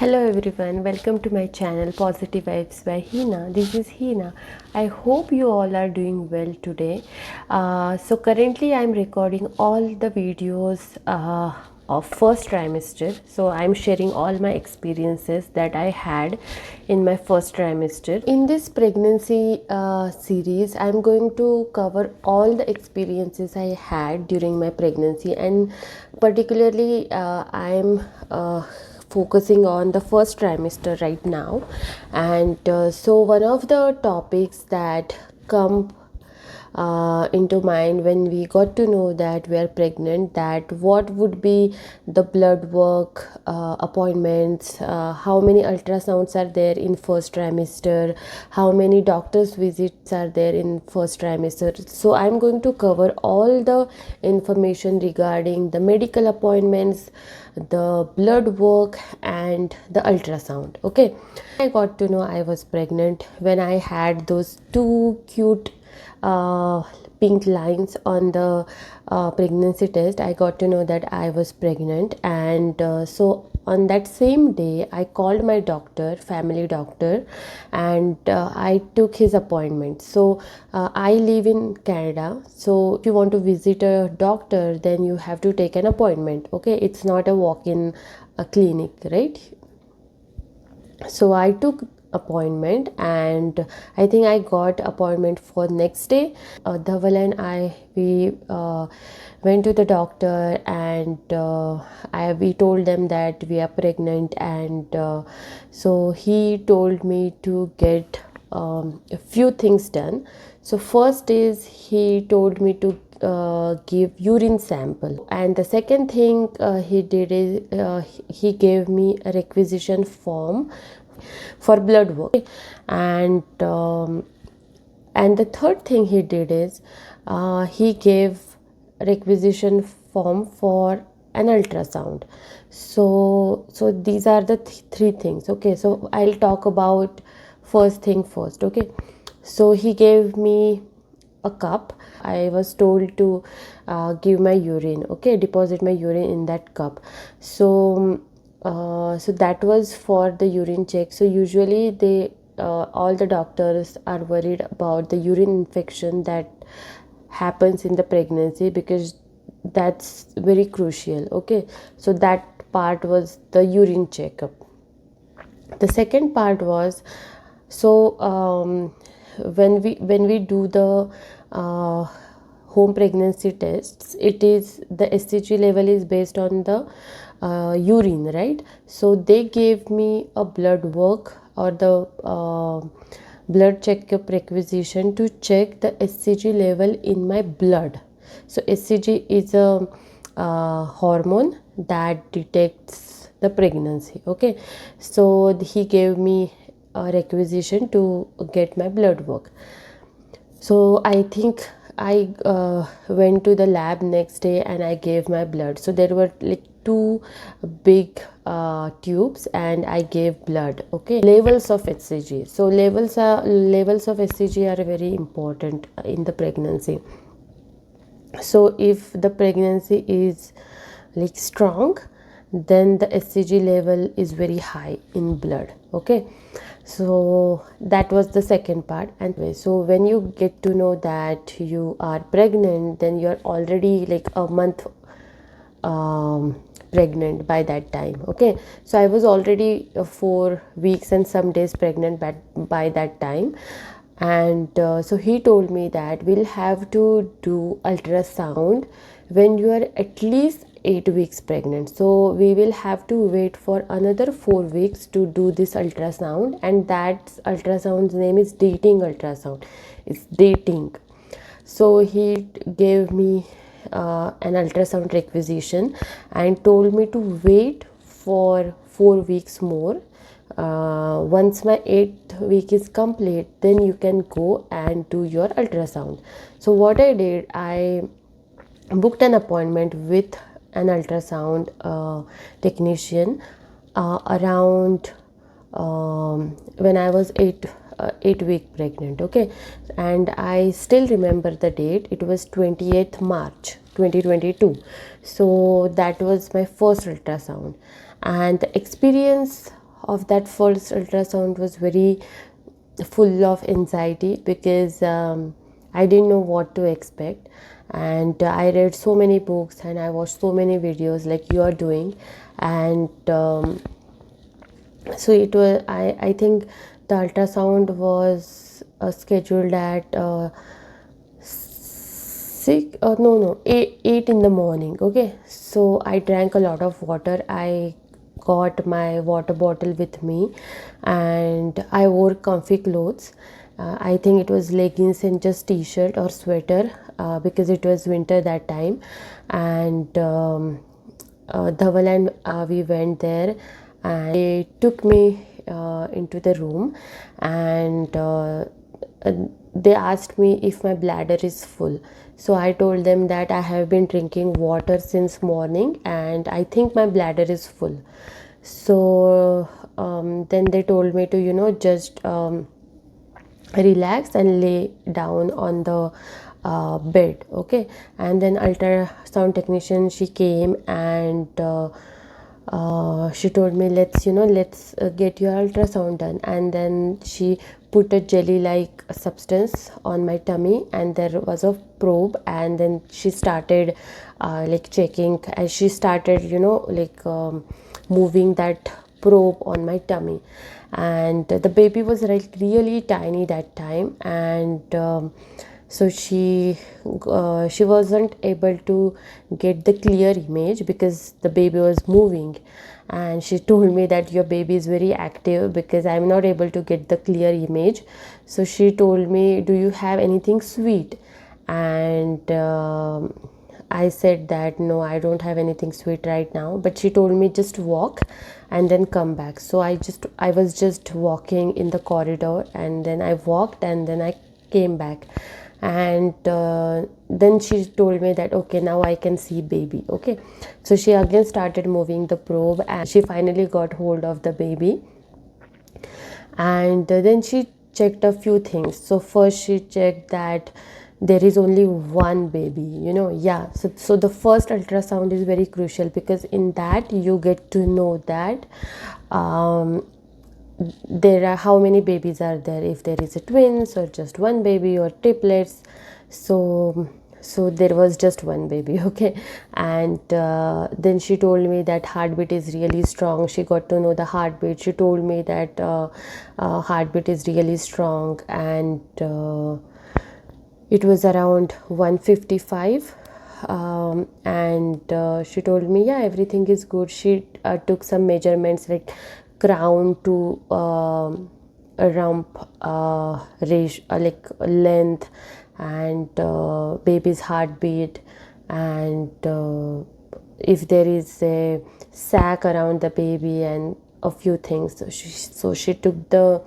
Hello everyone, welcome to my channel Positive Vibes by Hina. This is Hina. I hope you all are doing well today. So currently I'm recording all the videos of first trimester. So I'm sharing all my experiences that I had in my first trimester. In this pregnancy series, I'm going to cover all the experiences I had during my pregnancy, and particularly I'm focusing on the first trimester right now. And so one of the topics that come into mind when we got to know that we are pregnant, that what would be the blood work appointments, how many ultrasounds are there in first trimester, how many doctors visits are there in first trimester. So I'm going to cover all the information regarding the medical appointments, the blood work and the ultrasound. Okay, I got to know I was pregnant when I had those two cute pink lines on the pregnancy test. I got to know that I was pregnant, and so on that same day I called my doctor, family doctor, and I took his appointment. So I live in Canada, so if you want to visit a doctor, then you have to take an appointment. Okay, it's not a walk-in clinic, right? So I took appointment, and I think I got appointment for next day. Dhaval and we went to the doctor, and we told them that we are pregnant, and so he told me to get a few things done. So first is he told me to give urine sample, and the second thing he did is he gave me a requisition form for blood work, and the third thing he did is he gave requisition form for an ultrasound. So these are the three things. Okay, so I'll talk about first thing first. Okay, so he gave me a cup. I was told to give my urine, okay, deposit my urine in that cup. So so that was for the urine check. So usually they all the doctors are worried about the urine infection that happens in the pregnancy, because that's very crucial. Okay, so that part was the urine checkup. The second part was, so when we do the home pregnancy tests, it is the SCG level is based on the urine, right? So they gave me a blood work, or the blood checkup requisition to check the SCG level in my blood. So SCG is a hormone that detects the pregnancy. Okay, so he gave me a requisition to get my blood work. So I think I went to the lab next day and I gave my blood. So there were like two big tubes, and I gave blood. Okay, levels of HCG. So levels of HCG are very important in the pregnancy. So if the pregnancy is like strong, then the HCG level is very high in blood. Okay, so that was the second part. And so when you get to know that you are pregnant, then you're already like a month pregnant by that time. Okay, so I was already 4 weeks and some days pregnant by that time. And so he told me that we'll have to do ultrasound when you are at least 8 weeks pregnant. So we will have to wait for another 4 weeks to do this ultrasound, and that ultrasound's name is dating ultrasound. It's dating. So he gave me an ultrasound requisition and told me to wait for 4 weeks more. Once my 8th week is complete, then you can go and do your ultrasound. So what I did, I booked an appointment with an ultrasound technician around when I was 8 week pregnant. Okay, and I still remember the date. It was 28th March 2022. So that was my first ultrasound, and the experience of that first ultrasound was very full of anxiety because I didn't know what to expect, and I read so many books and I watched so many videos like you are doing, and so it was, I think the ultrasound was scheduled at 6 no 8 in the morning. Okay, so I drank a lot of water. I got my water bottle with me, and I wore comfy clothes. I think it was leggings and just t-shirt or sweater because it was winter that time, and Dhaval and we went there, and they took me into the room, and they asked me if my bladder is full. So I told them that I have been drinking water since morning and I think my bladder is full. So then they told me to, just relax and lay down on the bed. Okay, and then ultrasound technician, she came, and she told me, let's get your ultrasound done. And then she put a jelly like substance on my tummy, and there was a probe, and then she started like checking, and she started moving that probe on my tummy. And the baby was like really tiny that time, and so she wasn't able to get the clear image because the baby was moving, and she told me that your baby is very active because I'm not able to get the clear image. So she told me, do you have anything sweet? And I said that no, I don't have anything sweet right now, but she told me just walk and then come back. So I was just walking in the corridor, and then I walked and then I came back, and then she told me that okay, now I can see baby. Okay, so she again started moving the probe, and she finally got hold of the baby, and then she checked a few things. So first she checked that there is only one baby, yeah. So the first ultrasound is very crucial because in that you get to know that there are how many babies are there, if there is a twins or just one baby or triplets. So there was just one baby. Okay, and then she told me that heartbeat is really strong. She got to know the heartbeat. She told me that heartbeat is really strong, and it was around 155. And she told me, yeah, everything is good. She took some measurements like crown to rump like length, and baby's heartbeat, and if there is a sac around the baby, and a few things. So she took the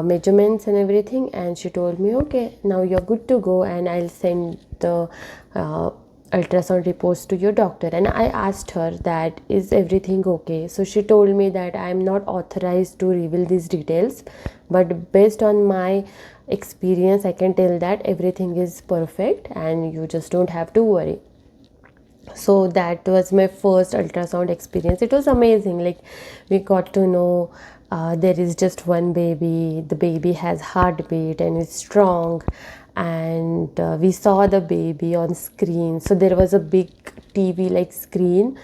measurements and everything, and she told me, okay, now you're good to go, and I'll send the ultrasound reports to your doctor. And I asked her that is everything okay. So she told me that I'm not authorized to reveal these details, but based on my experience I can tell that everything is perfect and you just don't have to worry. So that was my first ultrasound experience. It was amazing. Like, we got to know there is just one baby, the baby has heartbeat and is strong, and we saw the baby on screen. So there was a big TV like screen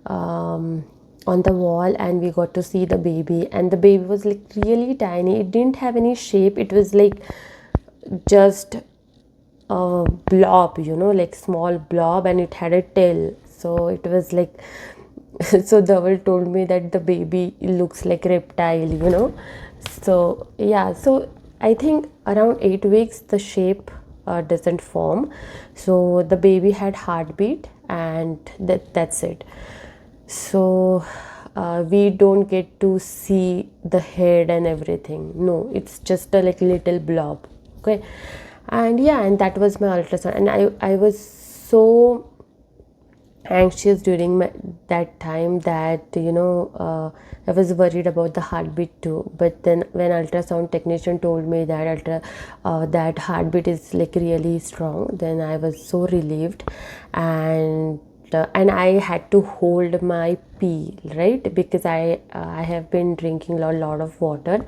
on the wall, and we got to see the baby, and the baby was like really tiny. It didn't have any shape. It was like just blob, like small blob, and it had a tail. So it was like so Dhaval told me that the baby looks like reptile. So yeah, so I think around 8 weeks the shape doesn't form. So the baby had heartbeat, and that's it. So we don't get to see the head and everything. No, it's just a like little blob. Okay, and yeah, and that was my ultrasound, and I was so anxious during that time that I was worried about the heartbeat too. But then when ultrasound technician told me that that heartbeat is like really strong, then I was so relieved. And and I had to hold my pee, right, because I have been drinking a lot of water,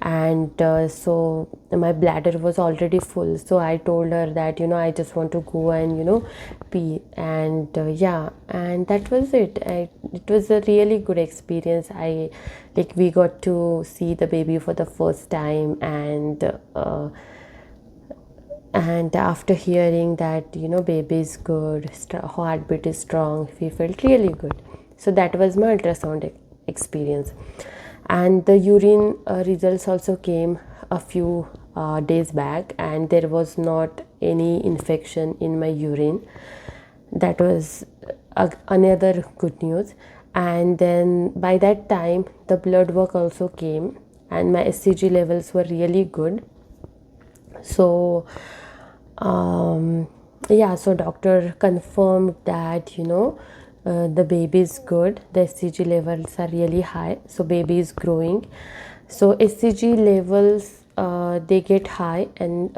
and so my bladder was already full. So I told her that, you know, I just want to go and, you know, pee. And yeah, and that was it. It was a really good experience. We got to see the baby for the first time, and after hearing that, you know, baby is good, heartbeat is strong, we felt really good. So that was my ultrasound experience. And the urine results also came a few days back, and there was not any infection in my urine. That was another good news. And then by that time the blood work also came, and my SCG levels were really good. So yeah, so doctor confirmed that, you know, the baby is good, the SCG levels are really high, so baby is growing. So SCG levels they get high, and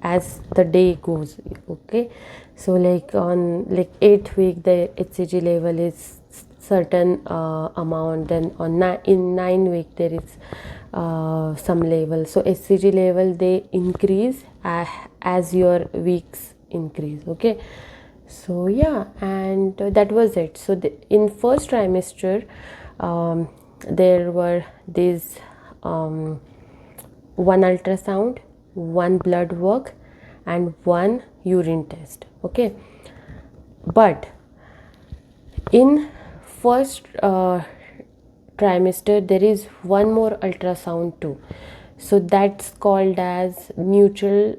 as the day goes, okay. So like on like 8th week the HCG level is certain amount, then in 9 week there is some level. So SCG level they increase as your weeks increase, okay. So yeah, and that was it. So in first trimester there were these one ultrasound, one blood work, and one urine test, okay. But in first trimester there is one more ultrasound too. So that's called as Nuchal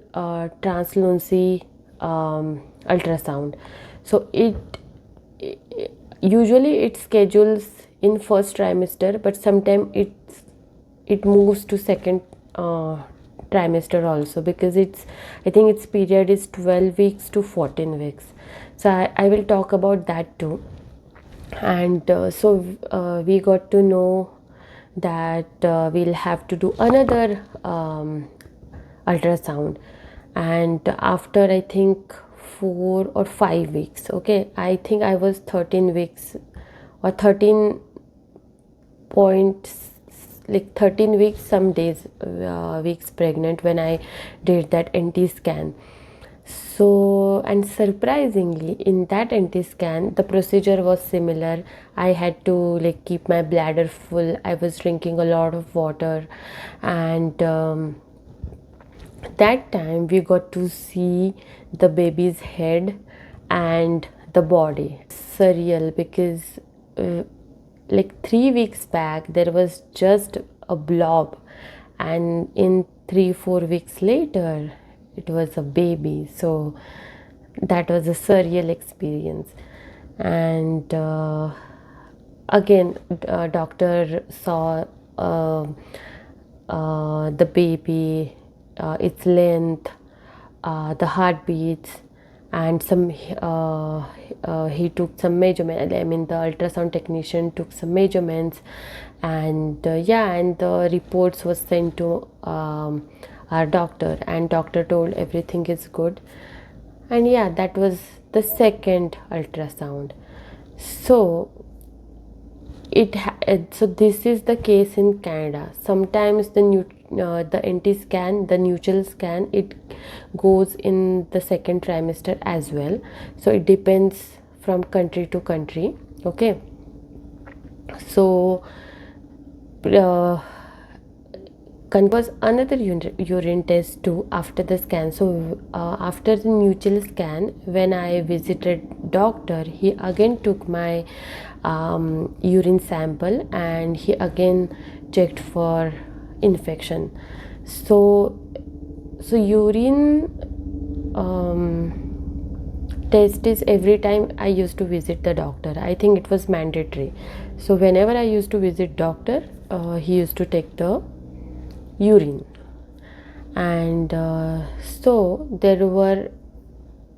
translucency ultrasound. So usually it schedules in first trimester, but sometimes it moves to second trimester also, because I think its period is 12 weeks to 14 weeks. So I will talk about that too. And so we got to know that we'll have to do another ultrasound, and after I think 4 or 5 weeks, okay. I think I was 13 weeks or 13 points, like 13 weeks some days weeks pregnant when I did that NT scan. So, and surprisingly in that NT scan the procedure was similar. I had to like keep my bladder full, I was drinking a lot of water, and that time we got to see the baby's head and the body. Surreal, because like 3 weeks back there was just a blob, and in 3-4 weeks later it was a baby. So that was a surreal experience. And again doctor saw the baby, its length, the heartbeats, and some he took some measurement. I mean, the ultrasound technician took some measurements, and yeah, and the reports was sent to our doctor, and doctor told everything is good. And yeah, that was the second ultrasound. So so this is the case in Canada. Sometimes the NT scan, the Nuchal scan, it goes in the second trimester as well. So it depends from country to country, okay. So was another urine test too after the scan. So after the Nuchal scan, when I visited doctor, he again took my urine sample, and he again checked for infection. So urine test is every time I used to visit the doctor. I think it was mandatory. So whenever I used to visit doctor, he used to take the urine. And so there were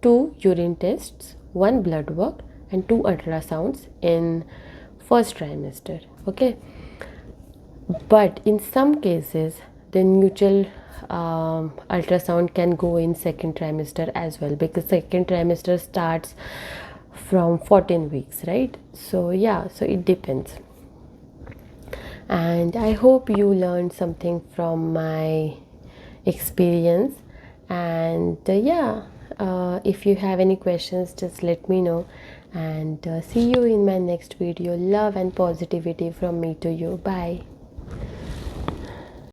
2 urine tests, 1 blood work, and 2 ultrasounds in first trimester, okay. But in some cases the Nuchal ultrasound can go in second trimester as well, because second trimester starts from 14 weeks, right? So yeah, so it depends. And I hope you learned something from my experience. And yeah, if you have any questions, just let me know. And see you in my next video. Love and positivity from me to you. Bye.